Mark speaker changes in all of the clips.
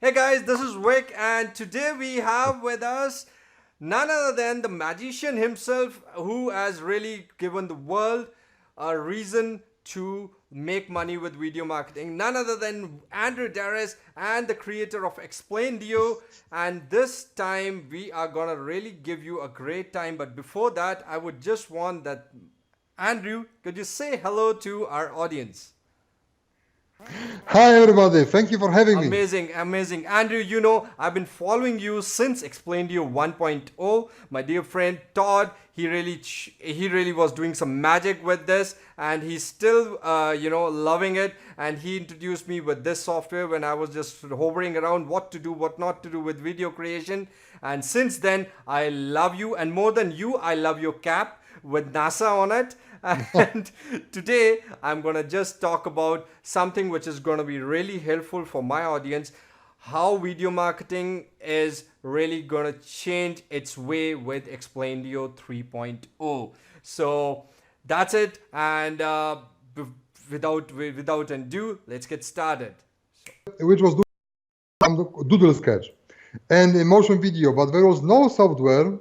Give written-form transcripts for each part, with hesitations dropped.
Speaker 1: Hey guys, this is Vic, and today we have with us none other than the magician himself who has really given the world a reason to make money with video marketing. None other than Andrew Darius and the creator of Explaindio. And this time we are gonna really give you a great time. But before that, I would just want that Andrew, could you say hello to our audience?
Speaker 2: Hi everybody, thank you for having me.
Speaker 1: Amazing, amazing. Andrew, I've been following you since Explaindio 1.0. My dear friend Todd, he really was doing some magic with this, and he's still loving it. And he introduced me with this software when I was just hovering around what to do, what not to do with video creation. And since then, I love you, and more than you, I love your cap with NASA on it. And today I'm going to just talk about something which is going to be really helpful for my audience, how video marketing is really going to change its way with Explaindio 3.0. So that's it. And without ado, let's get started.
Speaker 2: Which was Doodle Sketch and a motion video, but there was no software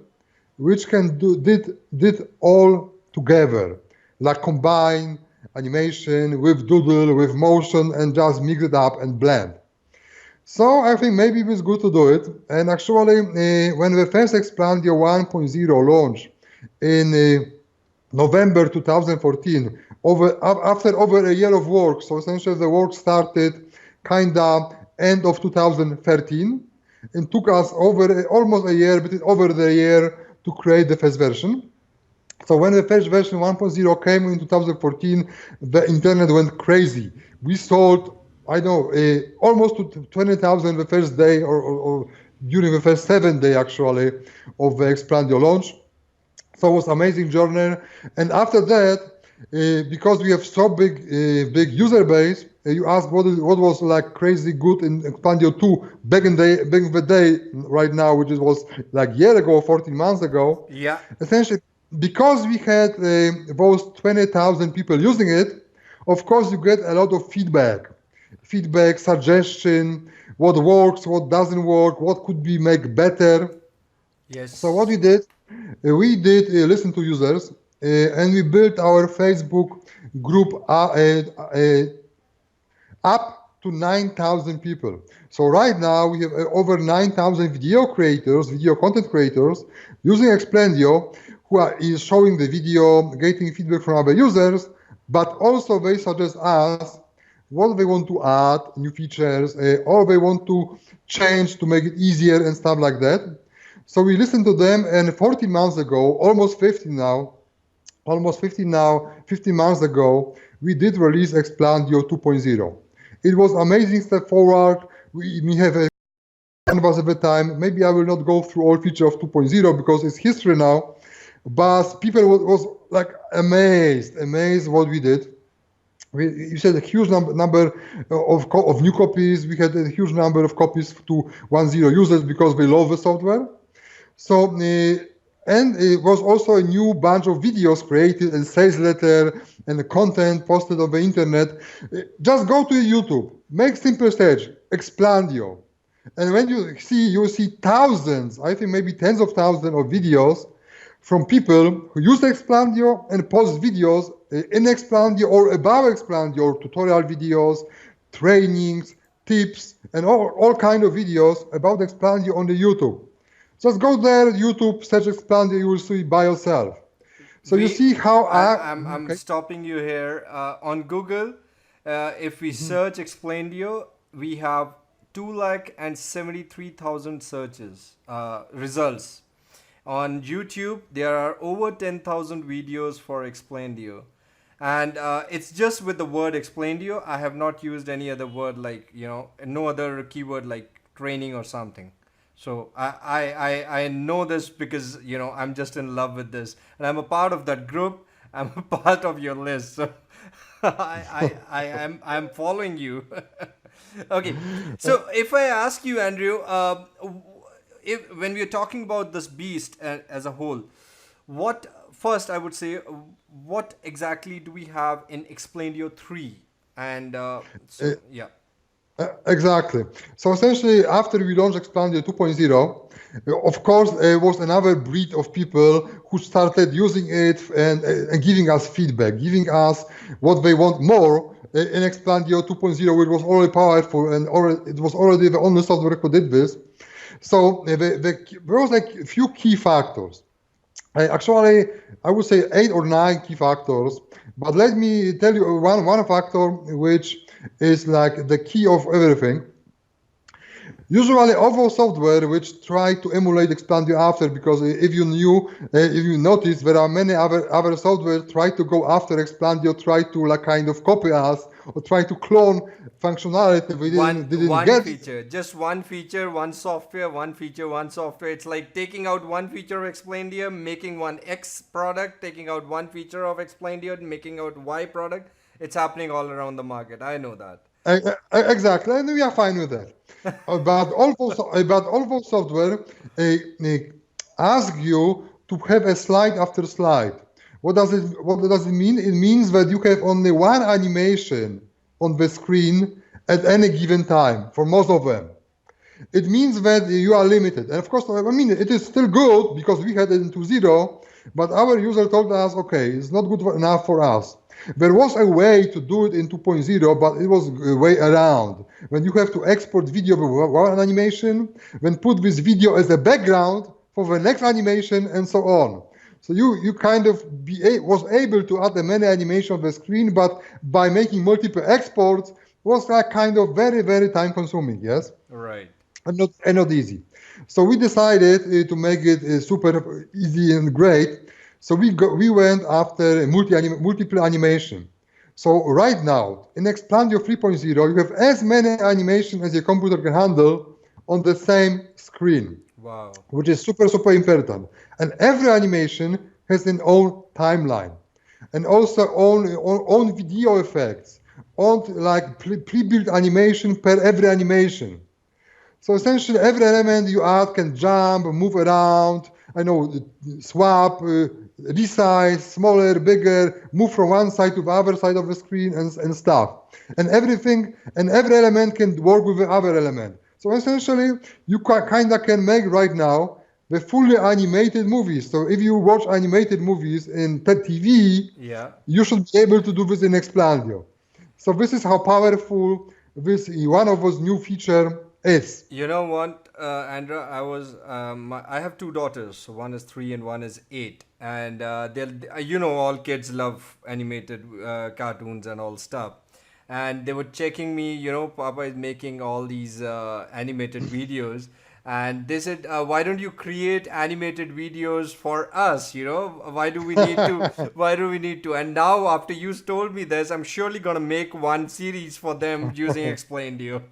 Speaker 2: which did all together, like combine animation with doodle, with motion, and just mix it up and blend. So I think maybe it was good to do it. And actually, when the first Explaindio 1.0 launched in November 2014, after over a year of work, so essentially the work started kinda end of 2013, and took us almost a year, but over the year to create the first version. So when the first version 1.0 came in 2014, the internet went crazy. We sold, I know, almost to 20,000 the first day, or during the first 7 days actually of the Explaindio launch. So it was amazing journey. And after that, because we have so big user base, you asked what was like crazy good in Explaindio 2 back in the day right now, which was like a year ago, 14 months ago.
Speaker 1: Yeah.
Speaker 2: Essentially, because we had those 20,000 people using it, of course you get a lot of feedback, suggestion, what works, what doesn't work, what could be make better.
Speaker 1: Yes.
Speaker 2: So what we did listen to users, and we built our Facebook group up to 9,000 people. So right now we have over 9,000 video content creators using Explaindio, who is showing the video, getting feedback from other users, but also they suggest us what they want to add, new features, or they want to change to make it easier and stuff like that. So we listened to them, and 14 months ago, almost 15 months ago, we did release Explaindio 2.0. It was amazing step forward. We have a canvas at the time. Maybe I will not go through all features of 2.0 because it's history now, but people was like amazed what we did. You said a huge number of new copies. We had a huge number of copies to 1.0 users because they love the software. So, and it was also a new bunch of videos created, and sales letter and the content posted on the internet. Just go to YouTube, make simple search, Explaindio. And when you see thousands, I think maybe tens of thousands of videos from people who use Explaindio and post videos in Explaindio or above Explaindio, tutorial videos, trainings, tips, and all kind of videos about Explaindio on the YouTube. Just go there, YouTube, search Explaindio, you will see by yourself. So you see how
Speaker 1: I'm stopping you here. On Google, if we search Explaindio, we have 273,000 searches, results. On YouTube, there are over 10,000 videos for Explaindio. And it's just with the word Explaindio. I have not used any other word like, no other keyword like training or something. So I know this because, I'm just in love with this. And I'm a part of that group. I'm a part of your list. So I'm following you. Okay. So if I ask you, Andrew, when we're talking about this beast as a whole, first I would say, what exactly do we have in Explaindio 3? And yeah.
Speaker 2: Exactly. So essentially, after we launched Explaindio 2.0, of course, was another breed of people who started using it and giving us feedback, giving us what they want more in Explaindio 2.0, which was already powerful and already, it was already the only software who did this. So there was like a few key factors. Actually, I would say 8 or 9 key factors, but let me tell you one factor which is like the key of everything. Usually, all software which try to emulate Expandio after, because if you notice, there are many other software try to go after Expandio, try to like kind of copy us or try to clone functionality we didn't
Speaker 1: One
Speaker 2: get.
Speaker 1: feature, just one feature, one software, one feature, one software. It's like taking out one feature of Explaindio, making one X product, taking out one feature of Explaindio, making out Y product. It's happening all around the market. I know that.
Speaker 2: Exactly, and we are fine with that. But all those software uh, ask you to have a slide after slide. What does it mean? It means that you have only one animation on the screen at any given time for most of them. It means that you are limited. And of course, I mean, it is still good because we had it into 0, but our user told us, okay, it's not good enough for us. There was a way to do it in 2.0, but it was a way around. When you have to export video with one animation, then put this video as a background for the next animation, and so on. So you kind of was able to add a many animation on the screen, but by making multiple exports was like kind of very, very time consuming, yes?
Speaker 1: Right.
Speaker 2: And not easy. So we decided to make it super easy and great. So we went after multiple animation. So right now in Explaindio 3.0, you have as many animation as your computer can handle on the same screen,
Speaker 1: Wow.
Speaker 2: which is super important. And every animation has an own timeline, and also own video effects, own like pre-built animation per every animation. So essentially, every element you add can jump, move around, swap, resize, smaller, bigger, move from one side to the other side of the screen, and stuff. And every element can work with the other element. So essentially, you kind of can make right now the fully animated movies. So if you watch animated movies in TV,
Speaker 1: Yeah.
Speaker 2: you should be able to do this in Explaindio. So this is how powerful this one of those new feature is.
Speaker 1: You know what, Andra? I have two daughters. So one is 3 and one is 8, and all kids love animated cartoons and all stuff. And they were checking me. Papa is making all these animated videos, and they said, "Why don't you create animated videos for us? Why do we need to? Why do we need to?" And now, after you told me this, I'm surely gonna make one series for them using Explaindio.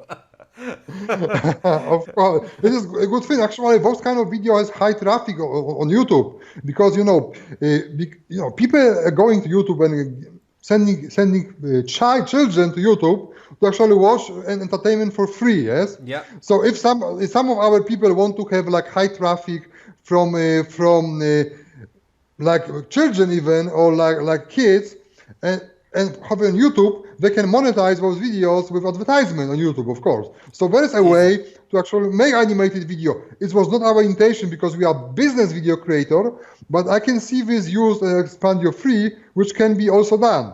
Speaker 2: Of course, this is a good thing. Actually, those kind of video has high traffic on YouTube because people are going to YouTube and sending children to YouTube to actually watch an entertainment for free. Yes.
Speaker 1: Yeah.
Speaker 2: So if some of our people want to have like high traffic from like children even or like kids and have on YouTube, they can monetize those videos with advertisement on YouTube, of course. So there is a way to actually make animated video. It was not our intention because we are business video creator, but I can see this used in Expandio Free, which can be also done.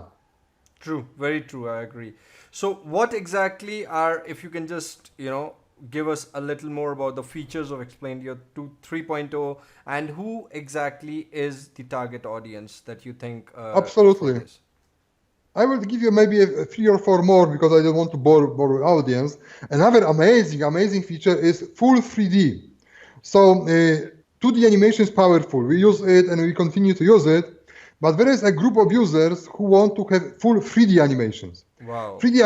Speaker 1: True, very true. I agree. So, what exactly if you can just, give us a little more about the features of Explaindio 3.0 and who exactly is the target audience that you think for
Speaker 2: Absolutely.
Speaker 1: this?
Speaker 2: I will give you maybe 3 or 4 more because I don't want to bore the audience. Another amazing feature is full 3D. So 2D animation is powerful. We use it and we continue to use it. But there is a group of users who want to have full 3D animations.
Speaker 1: Wow.
Speaker 2: 3D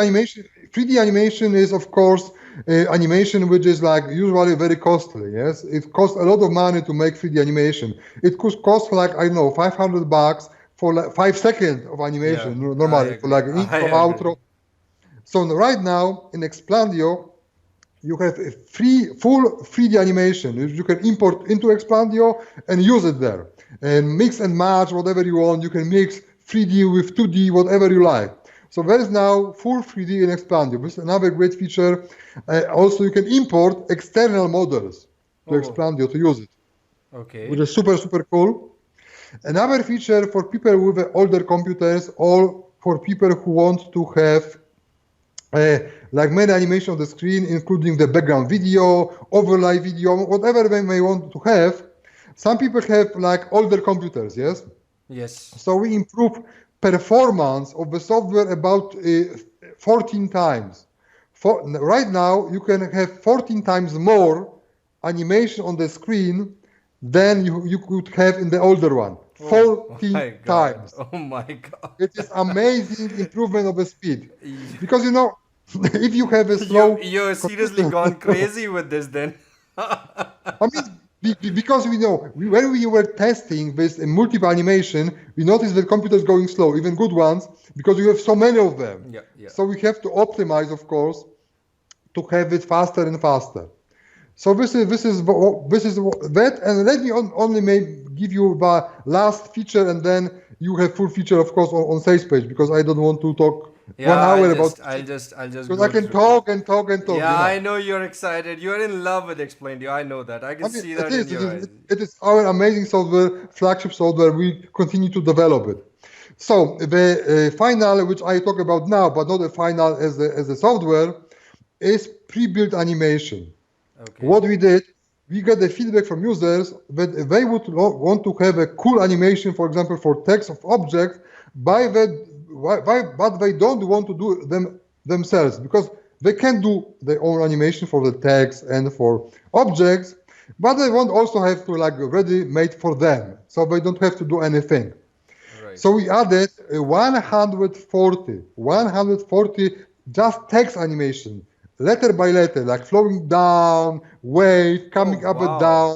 Speaker 2: animation is, of course, animation which is like usually very costly. Yes, it costs a lot of money to make 3D animation. It could cost like $500 for like 5 seconds of animation
Speaker 1: Yeah, I
Speaker 2: normally for like
Speaker 1: agree. I
Speaker 2: intro,
Speaker 1: agree.
Speaker 2: outro. So right now in Explaindio, you have a full 3D animation which you can import into Explaindio and use it there and mix and match whatever you want. You can mix 3D with 2D, whatever you like. So there is now full 3D in Explaindio. This is another great feature. Also, you can import external models to
Speaker 1: Oh,
Speaker 2: Explaindio to use it, which
Speaker 1: okay.
Speaker 2: is super, super cool. Another feature for people with older computers or for people who want to have like many animation on the screen, including the background video, overlay video, whatever they may want to have. Some people have like older computers, yes?
Speaker 1: Yes.
Speaker 2: So we improve performance of the software about 14 times. Right now, you can have 14 times more animation on the screen than you could have in the older one.
Speaker 1: Oh, oh
Speaker 2: 14
Speaker 1: my God.
Speaker 2: times.
Speaker 1: Oh my God.
Speaker 2: It is amazing improvement of the speed.
Speaker 1: Y-
Speaker 2: Because if you have a slow
Speaker 1: you're seriously
Speaker 2: computer,
Speaker 1: gone crazy with this then.
Speaker 2: I mean, because when we were testing this multiple animation, we noticed that computers going slow, even good ones, because we have so many of them.
Speaker 1: Yeah, yeah.
Speaker 2: So we have to optimize, of course, to have it faster and faster. So this is that, and let me only maybe give you the last feature, and then you have full feature, of course, on sales page, because I don't want to talk
Speaker 1: Yeah,
Speaker 2: 1 hour about
Speaker 1: I'll just
Speaker 2: because I
Speaker 1: go
Speaker 2: can
Speaker 1: through.
Speaker 2: talk and talk and talk.
Speaker 1: Yeah, I know you're excited. You're in love with Explaindio. I know that. I can
Speaker 2: I mean,
Speaker 1: see
Speaker 2: it
Speaker 1: that in
Speaker 2: is, it
Speaker 1: your
Speaker 2: is,
Speaker 1: eyes.
Speaker 2: it is our amazing software, flagship software. We continue to develop it. So the final, which I talk about now, but not the final as the software, is pre-built animation.
Speaker 1: Okay.
Speaker 2: What we did, we got the feedback from users that they would want to have a cool animation, for example, for text of objects, but they don't want to do them themselves because they can do their own animation for the text and for objects, but they won't also have to like ready made for them, so they don't have to do anything.
Speaker 1: Right.
Speaker 2: So we added 140 just text animation, letter by letter, like flowing down, wave,
Speaker 1: Oh,
Speaker 2: coming up and
Speaker 1: wow.
Speaker 2: down,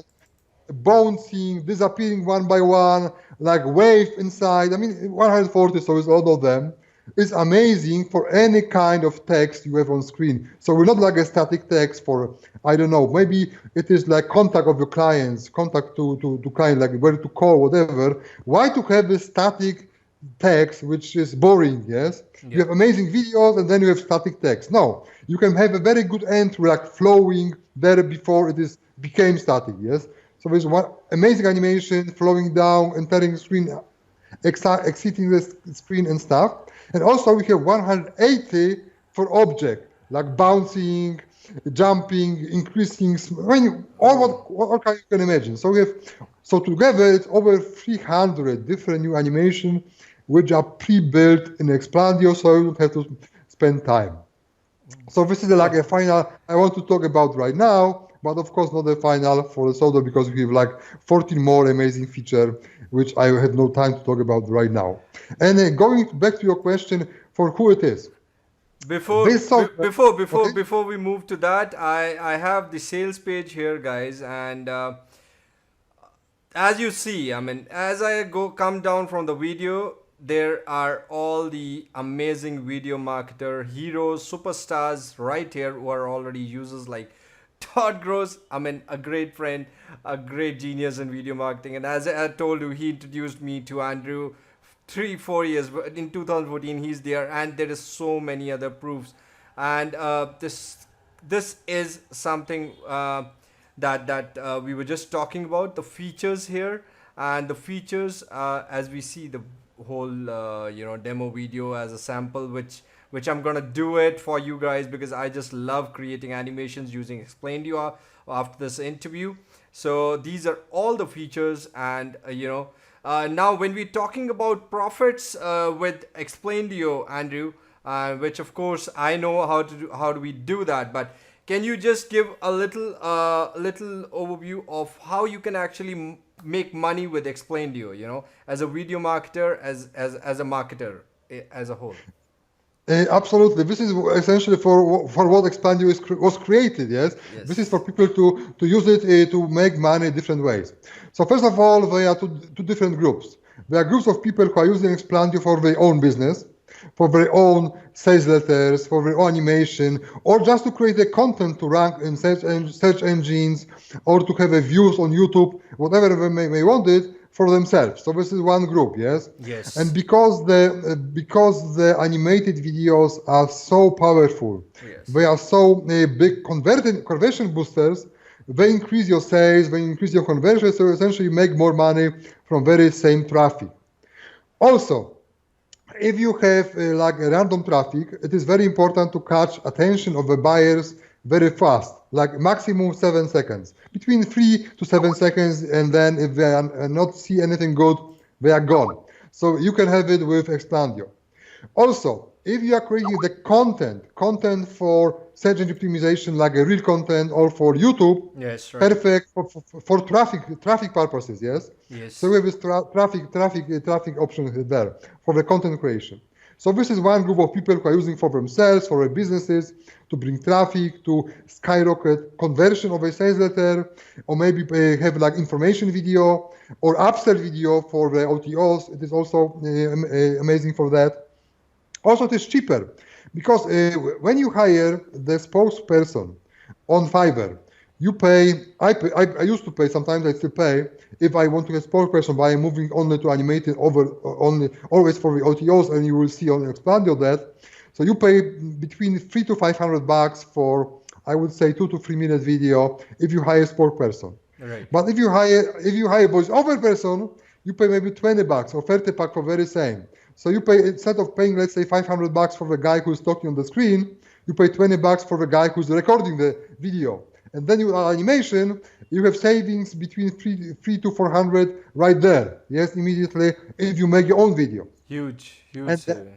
Speaker 2: bouncing, disappearing one by one, like wave inside. I mean, 140, so it's all of them. It's amazing for any kind of text you have on screen. So we're not like a static text for, I don't know, maybe it is like contact of your clients, contact to client, like where to call, whatever. Why to have a static text, which is boring, yes? You
Speaker 1: Yeah.
Speaker 2: have amazing videos and then you have static text. No, you can have a very good entry, like flowing there before it is became static, yes? So there's one amazing animation flowing down, entering the screen, exiting the screen and stuff. And also we have 180 for object, like bouncing, jumping, increasing, I mean, all kind you can imagine. So together it's over 300 different new animation which are pre-built in Explaindio, so you don't have to spend time. So this is like a final I want to talk about right now, but of course not the final for the software because we have like 14 more amazing feature which I have no time to talk about right now. And going back to your question for who it is. This software, okay?
Speaker 1: Before we move to that, I have the sales page here, guys, and as you see, I mean, as I come down from the video, there are all the amazing video marketer heroes, superstars right here who are already users like Todd Gross. I mean, a great friend, a great genius in video marketing. And as I told you, he introduced me to Andrew 3 4 years in 2014. He's there, and there is so many other proofs. And this is something that we were just talking about, the features here, and the features as we see the whole demo video as a sample, which I'm gonna do it for you guys because I just love creating animations using Explaindio after this interview. So these are all the features, and now when we're talking about profits with Explaindio, Andrew, which of course I know how do we do that, but can you just give a little overview of how you can actually make money with Explaindio, as a video marketer, as a marketer as a whole?
Speaker 2: Absolutely. This is essentially for what Explaindio was created, yes?
Speaker 1: Yes.
Speaker 2: This is for people to use it to make money different ways. So first of all, there are two different groups. There are groups of people who are using Explaindio for their own business, for their own sales letters, for their own animation, or just to create a content to rank in search engines, or to have a views on YouTube, whatever they may want it. for themselves. So this is one group, yes.
Speaker 1: Yes.
Speaker 2: And because the animated videos are so powerful,
Speaker 1: Yes.
Speaker 2: they are so big conversion boosters. They increase your sales, they increase your conversion, so essentially you make more money from very same traffic. Also, if you have like a random traffic, it is very important to catch attention of the buyers very fast, like maximum 7 seconds, between 3 to 7 seconds, and then if they are not see anything good, they are gone. So you can have it with Explaindio. Also, if you are creating the content for search engine optimization, like a real content, or for YouTube,
Speaker 1: Yes, right.
Speaker 2: perfect for traffic purposes. Yes. So
Speaker 1: Yes.
Speaker 2: we have this traffic option there for the content creation. So this is one group of people who are using for themselves, for their businesses, to bring traffic, to skyrocket conversion of a sales letter, or maybe have like information video or upsell video for the OTOs. It is also amazing for that. Also, it is cheaper because when you hire the spokesperson on Fiverr, you pay. I used to pay. Sometimes I still pay if I want to get spokesperson. But I'm moving only to animated over only always for the OTOs, and you will see on Explaindio that. So you pay between $300 to $500 for, I would say, 2 to 3 minute video if you hire a spokesperson.
Speaker 1: Right.
Speaker 2: But if you hire voiceover person, you pay maybe $20 or $30 for very same. So you pay, instead of paying, let's say, $500 for the guy who's talking on the screen, you pay $20 for the guy who's recording the video. And then you add animation, you have savings between three to 400 right there. Yes, immediately if you make your own video.
Speaker 1: Huge, huge
Speaker 2: And
Speaker 1: saving.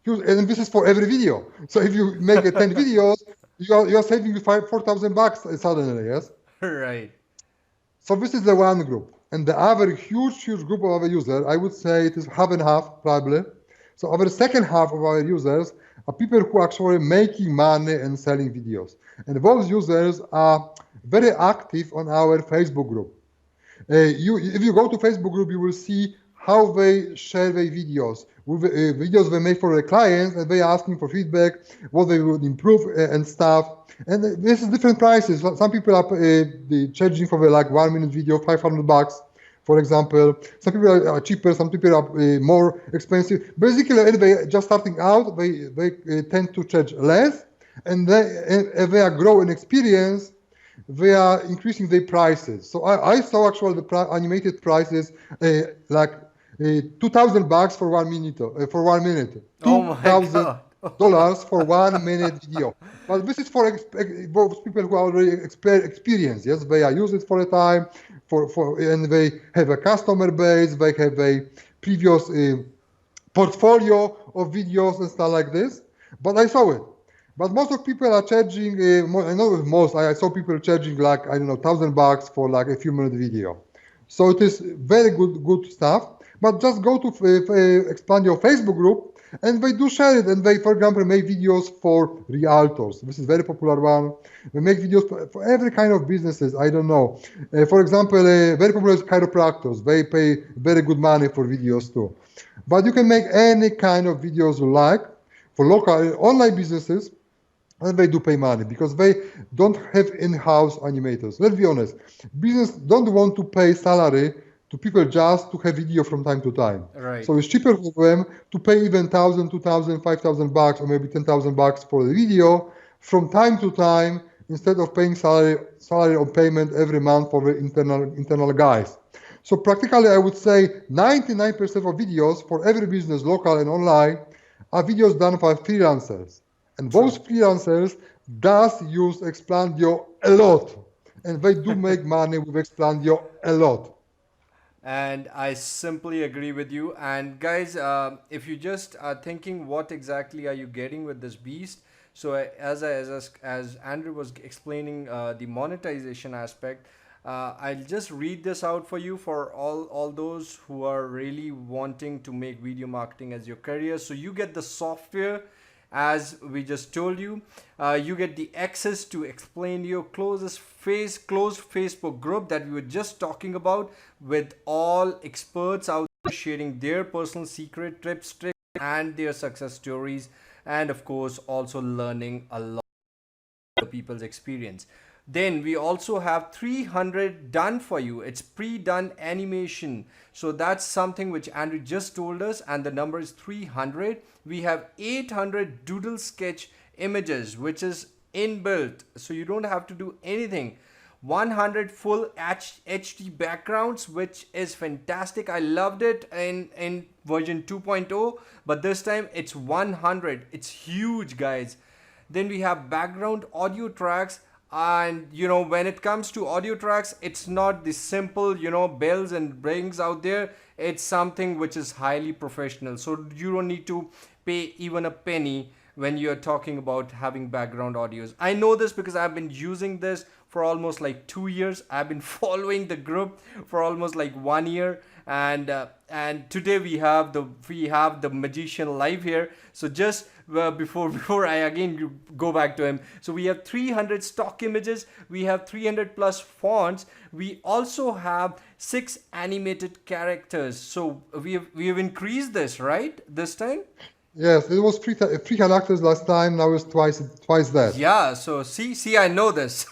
Speaker 2: and this is for every video. So if you make 10 videos, you are saving $4,000 suddenly. Yes.
Speaker 1: Right.
Speaker 2: So this is the one group. And the other huge group of our users, I would say it is half and half probably. So our second half of our users are people who are actually making money and selling videos. And those users are very active on our Facebook group. If you go to Facebook group, you will see how they share their videos. With videos they make for their clients, and they are asking for feedback, what they would improve and stuff. And this is different prices. Some people are charging for the like 1 minute video $500, for example. Some people are cheaper. Some people are more expensive. Basically, if they just starting out, they tend to charge less, and if they are growing experience, they are increasing their prices. So I saw actually the animated prices like $2,000 for 1 minute. For 1 minute,
Speaker 1: Oh my
Speaker 2: $2,000
Speaker 1: God.
Speaker 2: for 1 minute video. But this is for those people who are already experienced. Yes, they are using it for a time, and they have a customer base. They have a previous portfolio of videos and stuff like this. But I saw it. But most of people are charging. I know most. I saw people charging like, I don't know, $1,000 for like a few minute video. So it is very good stuff. But just go to expand your Facebook group, and they do share it. And they, for example, make videos for realtors. This is very popular one. They make videos for every kind of businesses. I don't know. For example, very popular is chiropractors. They pay very good money for videos too. But you can make any kind of videos you like for local online businesses, and they do pay money because they don't have in-house animators. Let's be honest, business don't want to pay salary to people just to have video from time to time.
Speaker 1: Right.
Speaker 2: So it's cheaper for them to pay even $1,000, $2,000, $5,000, or maybe $10,000 for the video from time to time, instead of paying salary or payment every month for the internal guys. So practically, I would say 99% of videos for every business, local and online, are videos done by freelancers. And those freelancers does use Explaindio a lot. And they do make money with Explaindio a lot.
Speaker 1: And I simply agree with you. And guys, if you just are thinking, what exactly are you getting with this beast? So as Andrew was explaining the monetization aspect, I'll just read this out for you for all those who are really wanting to make video marketing as your career. So you get the software, as we just told you. You get the access to Explaindio closed Facebook group that we were just talking about, with all experts out there sharing their personal secret tips, tricks, and their success stories, and of course also learning a lot of people's experience. Then we also have 300 done for you. It's pre-done animation. So that's something which Andrew just told us, and the number is 300. We have 800 doodle sketch images, which is inbuilt. So you don't have to do anything. 100 full HD backgrounds, which is fantastic. I loved it in version 2.0, but this time it's 100. It's huge, guys. Then we have background audio tracks, and when it comes to audio tracks, it's not the simple bells and rings out there. It's something which is highly professional, so you don't need to pay even a penny when you're talking about having background audios. I know this because I've been using this for almost like 2 years. I've been following the group for almost like 1 year, and today we have the magician live here. So just before I again go back to him, so we have 300 stock images, we have 300 plus fonts, we also have 6 animated characters. So we have increased this, right, this time.
Speaker 2: Yes, it was three characters last time. Now it's twice that.
Speaker 1: Yeah, so see, I know this.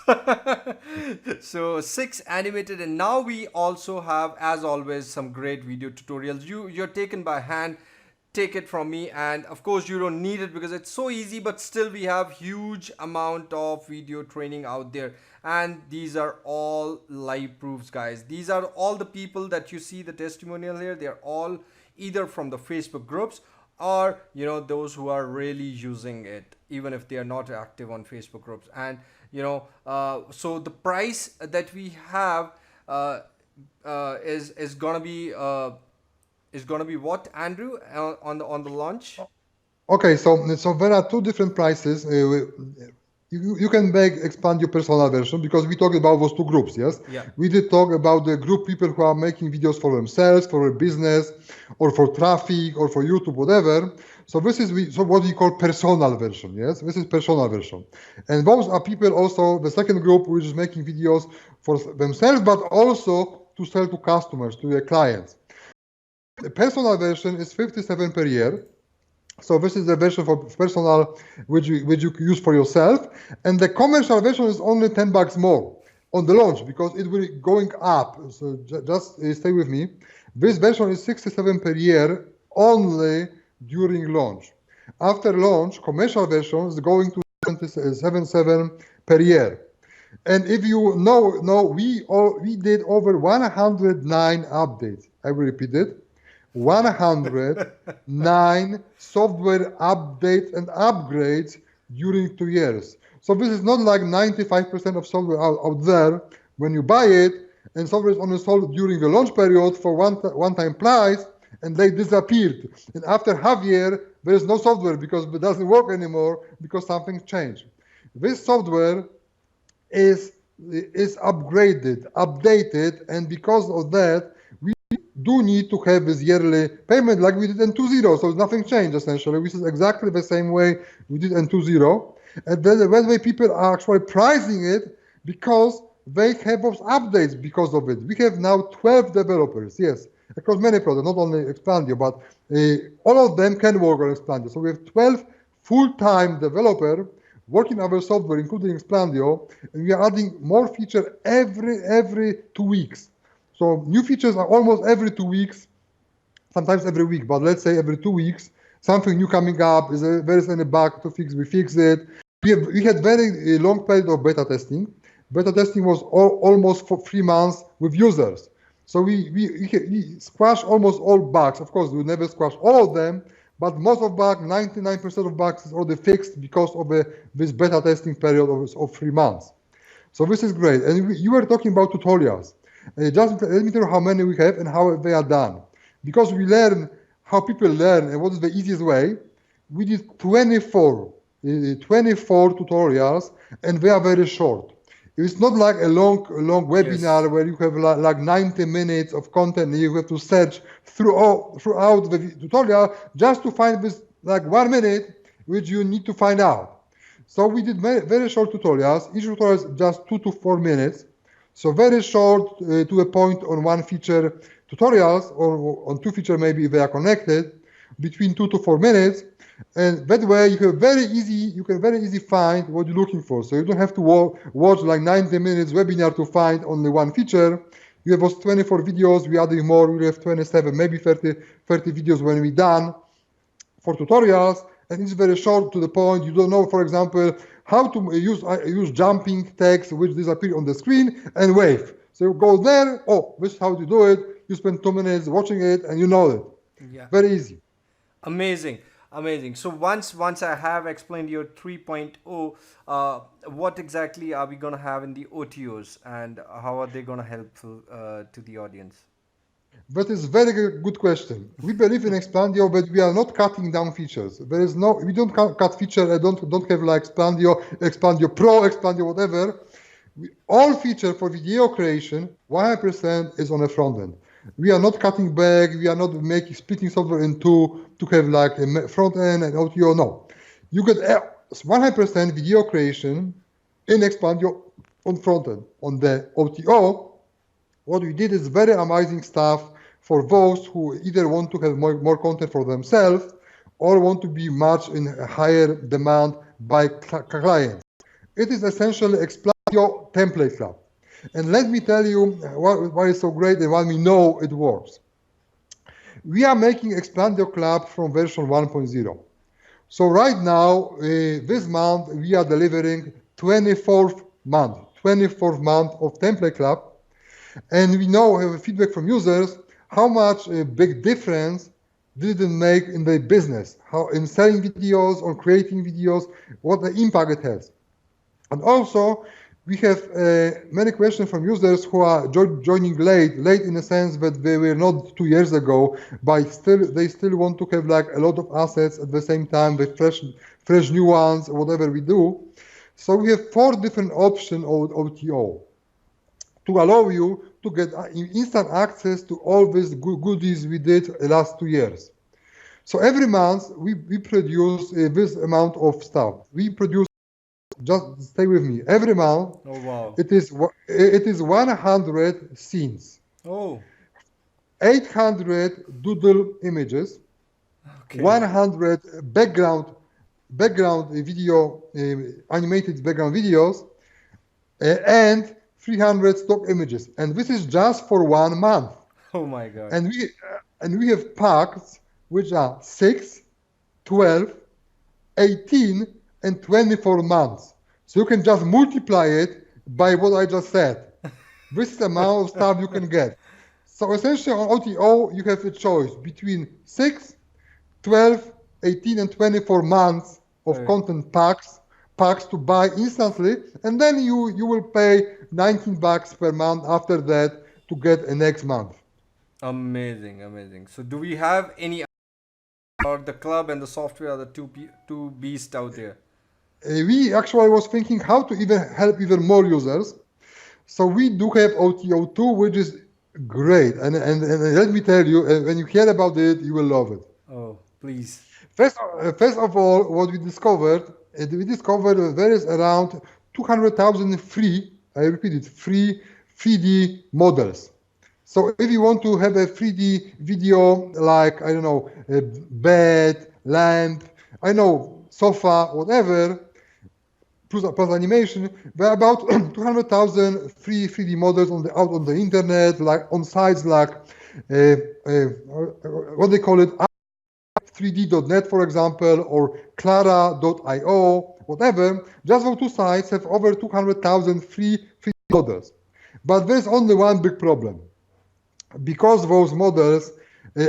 Speaker 1: So 6 animated, and now we also have, as always, some great video tutorials. You're taken by hand. Take it from me, and of course you don't need it because it's so easy, but still we have huge amount of video training out there, and these are all live proofs, guys. These are all the people that you see the testimonial here. They're all either from the Facebook groups or those who are really using it, even if they are not active on Facebook groups. And so the price that we have is gonna be what, Andrew, on the launch?
Speaker 2: Okay, so there are 2 different prices. You can make Explaindio personal version, because we talked about those 2 groups, yes?
Speaker 1: Yeah.
Speaker 2: We did talk about the group people who are making videos for themselves, for a business, or for traffic, or for YouTube, whatever. So this is what we call personal version, yes? This is personal version. And those are people also, the second group, which is making videos for themselves, but also to sell to customers, to their clients. The personal version is 57 per year. So this is the version for personal, which you use for yourself, and the commercial version is only $10 more on the launch, because it will be going up. So just stay with me. This version is 67 per year only during launch. After launch, commercial version is going to 77 per year. And if you know, we did over 109 updates. I will repeat it. 109 software updates and upgrades during 2 years. So this is not like 95% of software out there when you buy it, and software is only sold during the launch period for one-time price, and they disappeared. And after half year, there is no software because it doesn't work anymore because something changed. This software is upgraded, updated, and because of that, do need to have this yearly payment like we did in 2.0. So nothing changed essentially. This is exactly the same way we did in 2.0. And then the way people are actually pricing it, because they have those updates because of it. We have now 12 developers, yes, across many products, not only Explaindio, but all of them can work on Explaindio. So we have 12 full-time developers working our software, including Explaindio, and we are adding more features every 2 weeks. So new features are almost every 2 weeks, sometimes every week, but let's say every 2 weeks, something new coming up. If there is any bug to fix, we fix it. We had very long period of beta testing. Beta testing was almost for 3 months with users. So we squash almost all bugs. Of course, we never squash all of them, but most of bugs, 99% of bugs is already fixed because of this beta testing period of 3 months. So this is great. And you were talking about tutorials. Just let me tell you how many we have and how they are done. Because we learn how people learn and what is the easiest way, we did 24 tutorials, and they are very short. It's not like a long webinar, yes, where you have like 90 minutes of content and you have to search throughout the tutorial just to find this like 1 minute, which you need to find out. So we did very short tutorials. Each tutorial is just 2 to 4 minutes. So very short, to a point on one feature tutorials, or on 2 features maybe if they are connected. between 2 to 4 minutes. And that way you can very easy find what you're looking for. So you don't have to watch like 90 minutes webinar to find only one feature. You have those 24 videos, we adding more, we have 27, maybe 30 videos when we're done for tutorials, and it's very short to the point. You don't know, for example, how to use jumping text which disappear on the screen and wave. So you go there, oh, this is how to do it. You spend 2 minutes watching it and you know it.
Speaker 1: Yeah.
Speaker 2: Very easy.
Speaker 1: Amazing. So once I have explained your 3.0, what exactly are we gonna have in the OTOs, and how are they gonna help to the audience?
Speaker 2: That is very good question. We believe in Explaindio, but we are not cutting down features. We don't cut feature. I don't have like Explaindio Pro, Explaindio whatever. All feature for video creation, 100% is on the front end. We are not cutting back. We are not splitting software in two to have like a front end and OTO. No, you get 100% video creation in Explaindio on front end. On the OTO, what we did is very amazing stuff for those who either want to have more content for themselves or want to be much in higher demand by clients. It is essentially Explaindio Template Club. And let me tell you why it's so great and why we know it works. We are making Explaindio Club from version 1.0. So right now, this month, we are delivering 24th month of Template Club. And we now have feedback from users how much a big difference did it make in their business, how in selling videos or creating videos, what the impact it has. And also, we have many questions from users who are joining late in the sense that they were not 2 years ago, but they still want to have like a lot of assets at the same time with fresh new ones, whatever we do. So we have 4 different options of OTO to allow you to get instant access to all these goodies we did the last 2 years. So every month we produce this amount of stuff. We produce, just stay with me, every month.
Speaker 1: Oh wow!
Speaker 2: It is 100 scenes.
Speaker 1: Oh.
Speaker 2: 800 doodle images. Okay. 100 background video, animated background videos, and 300 stock images, and this is just for 1 month.
Speaker 1: Oh my god!
Speaker 2: And we have packs which are 6, 12, 18, and 24 months. So you can just multiply it by what I just said. This is the amount of stuff you can get. So essentially on OTO, you have a choice between 6, 12, 18, and 24 months of content packs to buy instantly, and then you will pay $19 per month after that to get a next month.
Speaker 1: Amazing. So do we have any, or the club and the software are the two beasts out there?
Speaker 2: We actually was thinking how to even help even more users. So we do have OTO2, which is great, and let me tell you, when you hear about it, you will love it.
Speaker 1: Oh, please.
Speaker 2: First of all, what we discovered there is around 200,000 free, I repeat it, free 3D models. So if you want to have a 3D video like, I don't know, a bed, lamp, I know, sofa, whatever, plus animation, there are about 200,000 free 3D models out on the internet, like on sites like, what they call it, 3D.net, for example, or Clara.io, whatever. Just those 2 sites have over 200,000 free models. But there's only one big problem. Because those models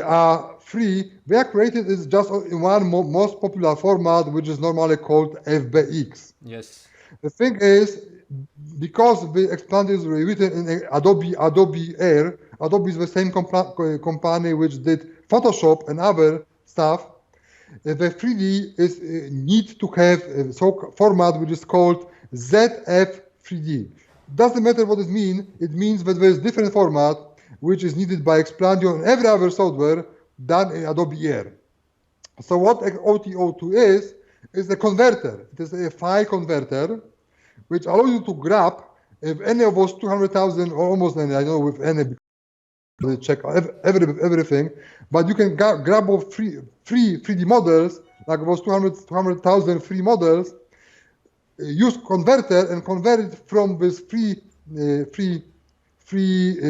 Speaker 2: are free, they are created just in one most popular format, which is normally called FBX.
Speaker 1: Yes.
Speaker 2: The thing is, because the Explaindio is written in Adobe Air, Adobe is the same company which did Photoshop and other stuff. The 3D is need to have a format which is called ZF3D. Doesn't matter what it means. It means that there is different format which is needed by Explaindio and every other software done in Adobe Air. So what OTO2 is a converter. It is a file converter which allows you to grab if any of those 200,000 or almost any, I know with any check everything, but you can grab all free 3D models, like those 200,000 free models, use converter and convert it from this free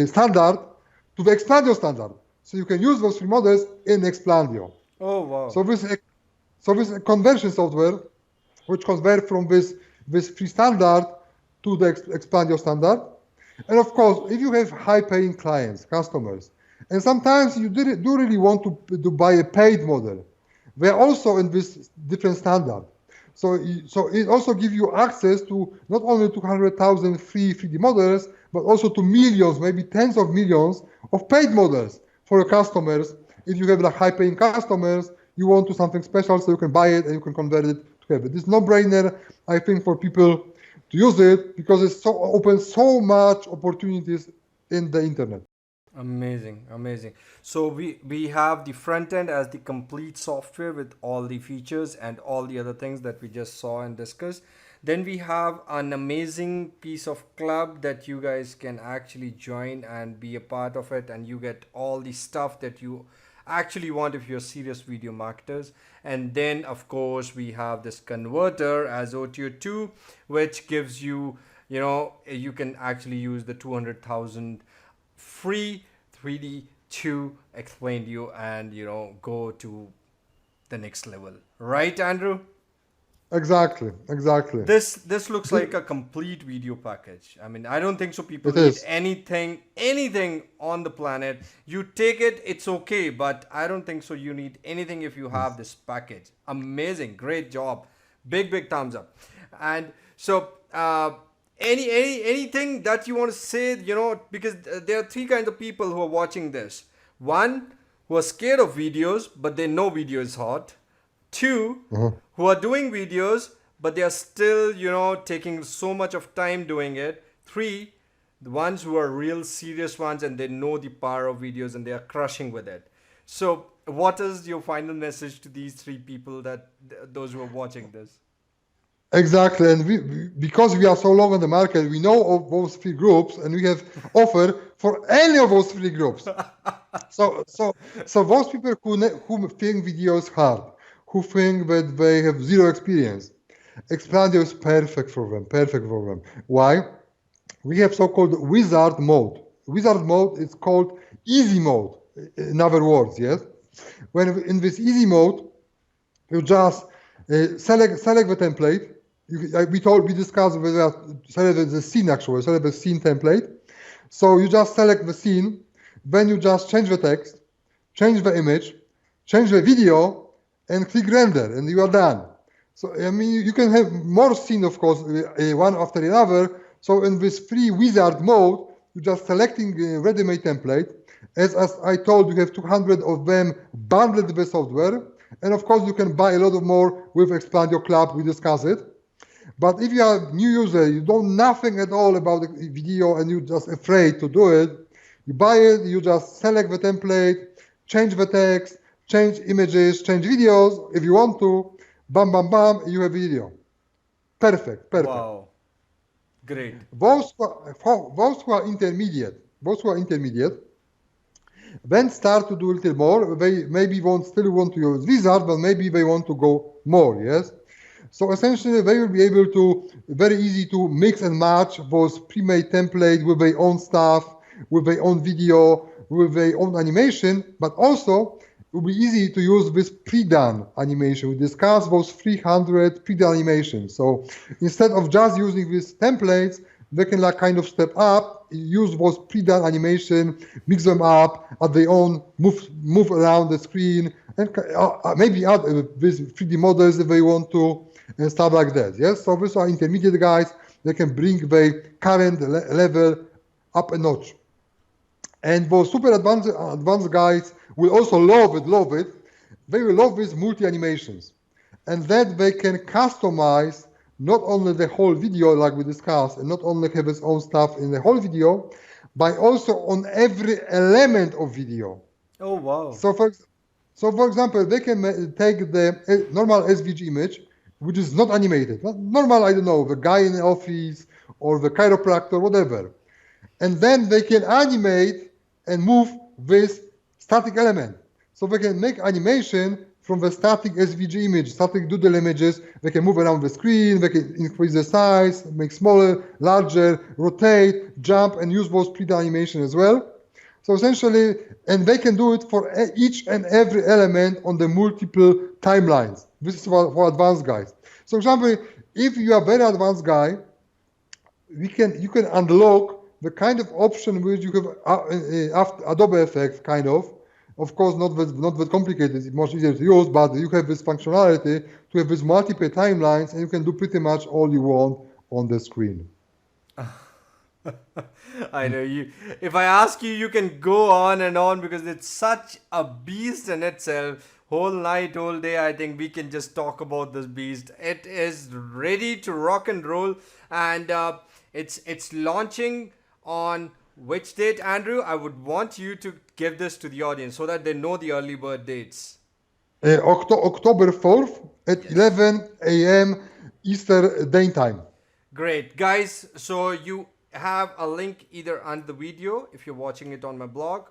Speaker 2: standard to the Explaindio standard. So you can use those free models in Explaindio.
Speaker 1: Oh wow.
Speaker 2: So this conversion software, which convert from this free standard to the Explaindio standard. And of course, if you have high-paying clients, customers, and sometimes you do really want to buy a paid model, they're also in this different standard. So it also gives you access to not only 200,000 free 3D models, but also to millions, maybe tens of millions of paid models for your customers. If you have like high-paying customers, you want to something special, so you can buy it and you can convert it to have it. It's no-brainer, I think, for people to use it because it opens so much opportunities in the internet.
Speaker 1: Amazing, amazing. So we have the front end as the complete software with all the features and all the other things that we just saw and discussed. Then we have an amazing piece of club that you guys can actually join and be a part of it, and you get all the stuff that you actually want if you're serious video marketers. And then of course we have this converter as OTO2, which gives you, you can actually use the 200,000 free 3D to Explaindio and go to the next level, right, Andrew?
Speaker 2: Exactly.
Speaker 1: This looks like a complete video package. I mean, I don't think so people
Speaker 2: It
Speaker 1: need
Speaker 2: is.
Speaker 1: anything on the planet. You take it, it's okay, but I don't think so you need anything if you have this package. Amazing, great job. Big thumbs up. And so anything that you want to say, because there are three kinds of people who are watching this. One, who are scared of videos, but they know video is hot. Two, who are doing videos, but they are still, taking so much of time doing it. Three, the ones who are real serious ones and they know the power of videos and they are crushing with it. So what is your final message to these three people, those who are watching this?
Speaker 2: Exactly, and because we are so long on the market, we know of those three groups, and we have offer for any of those three groups. So those people who think video is hard, who think that they have zero experience, Explaindio is perfect for them. Why? We have so-called wizard mode. Wizard mode is called easy mode. In other words, yes. When in this easy mode, you just select the template. We discussed select the scene actually, select the scene template. So you just select the scene, then you just change the text, change the image, change the video, and click render, and you are done. So I mean, you can have more scene, of course, one after another. So in this free wizard mode, you're just selecting a ready-made template. As I told, you have 200 of them bundled with the software. And of course, you can buy a lot of more with Explaindio Club. We discuss it. But if you are a new user, you don't know nothing at all about the video and you're just afraid to do it, you buy it, you just select the template, change the text, change images, change videos if you want to. Bam, you have video. Perfect.
Speaker 1: Wow. Great.
Speaker 2: Those who are intermediate, then start to do a little more. They maybe still want to use wizard, but maybe they want to go more, yes? So essentially, they will be able to, very easy to mix and match those pre-made templates with their own stuff, with their own video, with their own animation, but also it will be easy to use this pre-done animation. We discussed those 300 pre-done animations. So instead of just using these templates, they can kind of step up, use those pre-done animation, mix them up at their own, move around the screen, and maybe add these 3D models if they want to, and stuff like that. Yes, so these are intermediate guys. They can bring the current level up a notch. And those super advanced guys will also love it. They will love these multi-animations. And that they can customize not only the whole video like we discussed, and not only have its own stuff in the whole video, but also on every element of video.
Speaker 1: Oh, wow.
Speaker 2: So for example, they can take the normal SVG image, which is not animated. Normal, I don't know, the guy in the office or the chiropractor, whatever. And then they can animate and move this static element. So they can make animation from the static SVG image, static doodle images. They can move around the screen, they can increase the size, make smaller, larger, rotate, jump, and use those split animation as well. So essentially, and they can do it for each and every element on the multiple timelines. This is for advanced guys. So, for example, if you are a very advanced guy, you can unlock the kind of option which you have after Adobe Effects, kind of. Of course, not that complicated. It's much easier to use, but you have this functionality to have these multiple timelines, and you can do pretty much all you want on the screen.
Speaker 1: I know you. If I ask you, you can go on and on because it's such a beast in itself. Whole night, whole day, I think we can just talk about this beast. It is ready to rock and roll, and it's launching on which date, Andrew? I would want you to give this to the audience so that they know the early bird dates.
Speaker 2: October 4th at 11 a.m. Eastern Daytime.
Speaker 1: Great, guys. So you have a link either under the video if you're watching it on my blog,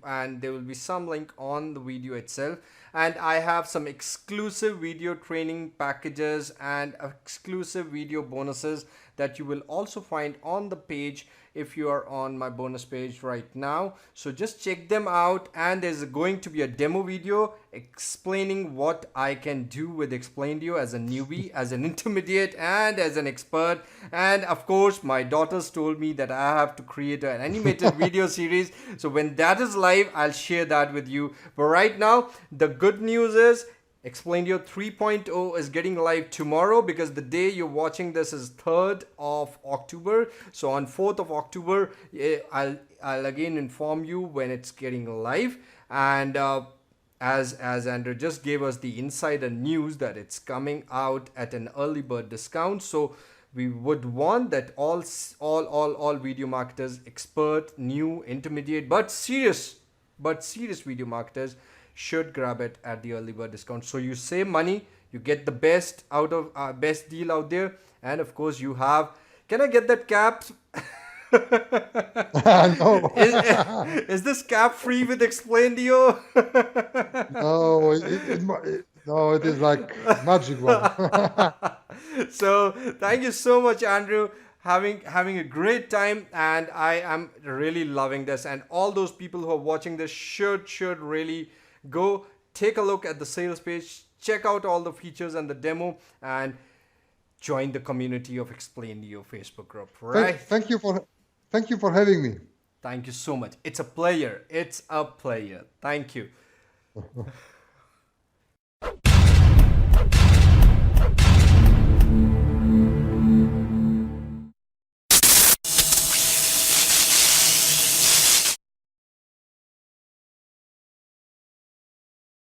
Speaker 1: and there will be some link on the video itself. And I have some exclusive video training packages and exclusive video bonuses that you will also find on the page if you are on my bonus page right now. So just check them out, and there's going to be a demo video explaining what I can do with Explaindio as a newbie, as an intermediate, and as an expert. And of course, my daughters told me that I have to create an animated video series. So when that is live, I'll share that with you. But right now, the good news is Explaindio 3.0 is getting live tomorrow, because the day you're watching this is 3rd of October. So on 4th of October, I'll again inform you when it's getting live. And as Andrew just gave us the insider news that it's coming out at an early bird discount. So we would want that all video marketers, expert, new, intermediate, but serious video marketers should grab it at the early bird discount. So you save money, you get the best out of best deal out there, and of course you have. Can I get that cap?
Speaker 2: No.
Speaker 1: Is this cap free with Explaindio?
Speaker 2: No, it is like magic one.
Speaker 1: So thank you so much, Andrew. Having a great time, and I am really loving this. And all those people who are watching this should really go take a look at the sales page, check out all the features and the demo, and join the community of Explaindio Facebook group. Right?
Speaker 2: Thank you for having me.
Speaker 1: Thank you so much. It's a player. Thank you.